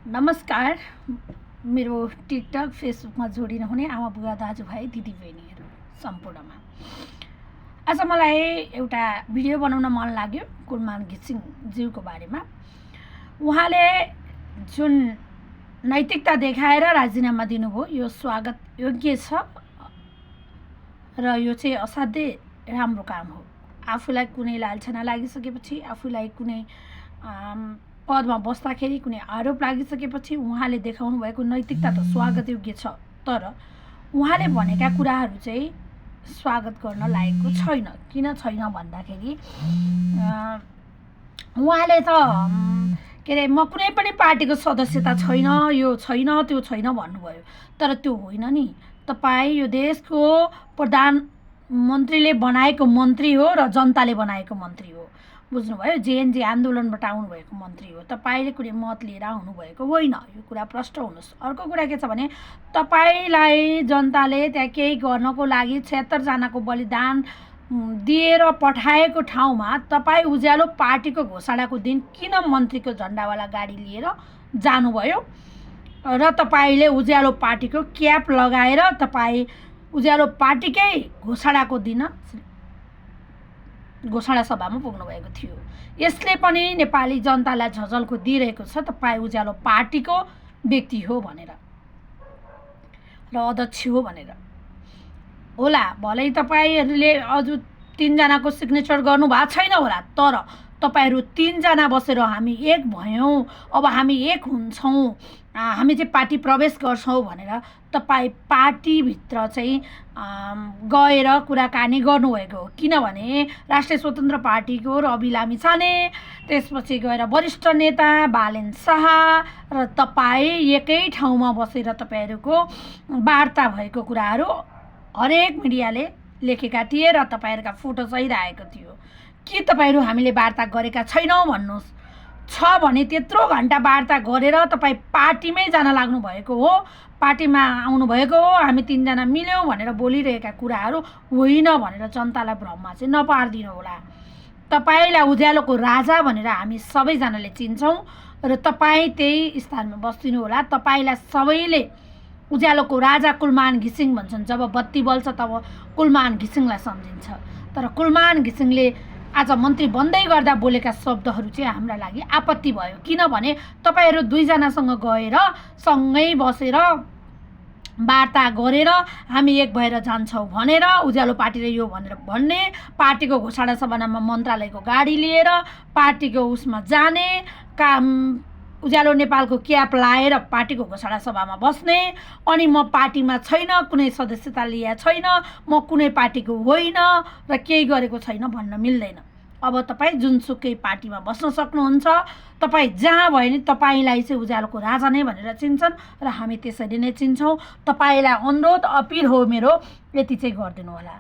नमस्कार। मेरो टिकटक फेसबुकमा जोडिनुहुने आमा बुवा दाजुभाइ दिदीबहिनीहरू सम्पूर्णमा आज मलाई एउटा भिडियो बनाउन मन लाग्यो कुलमान घिसिङज्यूको बारेमा। उहाँले जुन नैतिकता देखाएर राजीनामा दिनुभयो यो स्वागत योग्य छ र यो चाहिँ असाध्यै राम्रो काम हो। आफूलाई कुनै लालछना लागिसकेपछि, आफूलाई कुनै पदमा बस्दाखेरि कुनै आरोप लागिसकेपछि उहाँले देखाउनु भएको नैतिकता त स्वागत योग्य छ, तर उहाँले भनेका कुराहरू चाहिँ स्वागत गर्न लायकको छैन। किन छैन भन्दाखेरि उहाँले त के अरे म कुनै पनि पार्टीको सदस्यता छैन, यो छैन त्यो छैन भन्नुभयो, तर त्यो होइन नि। तपाईँ यो देशको प्रधानमन्त्रीले बनाएको मन्त्री हो र जनताले बनाएको मन्त्री हो, बुझ्नुभयो। जेएनजी आन्दोलनबाट आउनुभएको मन्त्री हो, तपाईँले कुनै मत लिएर आउनुभएको होइन। यो कुरा प्रष्ट हुनुहोस्। अर्को कुरा के छ भने तपाईँलाई जनताले त्यहाँ केही गर्नको लागि 76 जनाको बलिदान दिएर पठाएको ठाउँमा तपाईँ उज्यालो पार्टीको घोषणाको दिन किन मन्त्रीको झन्डावाला गाडी लिएर जानुभयो र तपाईँले उज्यालो पार्टीको क्याप लगाएर तपाईँ उज्यालो पार्टीकै घोषणाको दिन घोषणा सभामा पुग्नुभएको थियो। यसले पनि नेपाली जनतालाई झझल्को दिइरहेको छ तपाईँ उज्यालो पार्टीको व्यक्ति हो भनेर र अध्यक्ष हो भनेर। होला भलै तपाईँहरूले अझ 3 जनाको सिग्नेचर गर्नु भएको छैन होला, तर तपाईँहरू 3 जना बसेर हामी एक भयौँ, अब हामी एक हुन्छौँ, हामी चाहिँ पार्टी प्रवेश गर्छौँ भनेर तपाईँ पार्टीभित्र चाहिँ गएर कुराकानी गर्नुभएको हो। किनभने राष्ट्रिय स्वतन्त्र पार्टीको रवि लामिछाने, त्यसपछि गएर वरिष्ठ नेता बालेन शाह र तपाईँ एकै ठाउँमा बसेर तपाईँहरूको वार्ता भएको कुराहरू हरेक मिडियाले लेखेका थिए र तपाईँहरूका फोटो सहित आएको थियो। के तपाईँहरू हामीले वार्ता गरेका छैनौँ भन्नुहोस्। छ भने त्यत्रो घन्टा वार्ता गरेर तपाईँ पार्टीमै जान लाग्नु भएको हो, पार्टीमा आउनुभएको हो, हामी 3 जना मिल्यौँ भनेर बोलिरहेका कुराहरू होइन भनेर जनतालाई भ्रममा चाहिँ नपारिदिनु होला। तपाईँलाई उज्यालोको राजा भनेर हामी सबैजनाले चिन्छौँ र तपाईँ त्यही स्थानमा बस्दिनु होला। तपाईँलाई सबैले उज्यालोको राजा कुलमान घिसिङ भन्छन्। जब बत्ती बल्छ तब कुलमान घिसिङलाई सम्झिन्छ, तर कुलमान घिसिङले आज मन्त्री बन्दै गर्दा बोलेका शब्दहरू चाहिँ हाम्रा लागि आपत्ति भयो। किनभने तपाईँहरू 2 जनासँग गएर सँगै बसेर वार्ता गरेर हामी एक भएर जान्छौँ भनेर उज्यालो पार्टीले यो भनेर भन्ने, पार्टीको घोषणा सभामा मन्त्रालयको गाडी लिएर पार्टीको उसमा जाने, काम उज्यालो नेपालको क्याप लाएर पार्टीको घोषणा सभामा बस्ने, अनि म पार्टीमा छैन, कुनै सदस्यता लिया छैन, म कुनै पार्टीको होइन र केही गरेको छैन भन्न मिल्दैन। अब तपाईँ जुनसुकै पार्टीमा बस्न सक्नुहुन्छ, तपाईँ जहाँ भयो नि तपाईँलाई चाहिँ उज्यालोको राजा नै भनेर चिन्छन् र हामी त्यसरी नै चिन्छौँ। तपाईँलाई अनुरोध अपिल हो मेरो, यति चाहिँ गरिदिनु होला।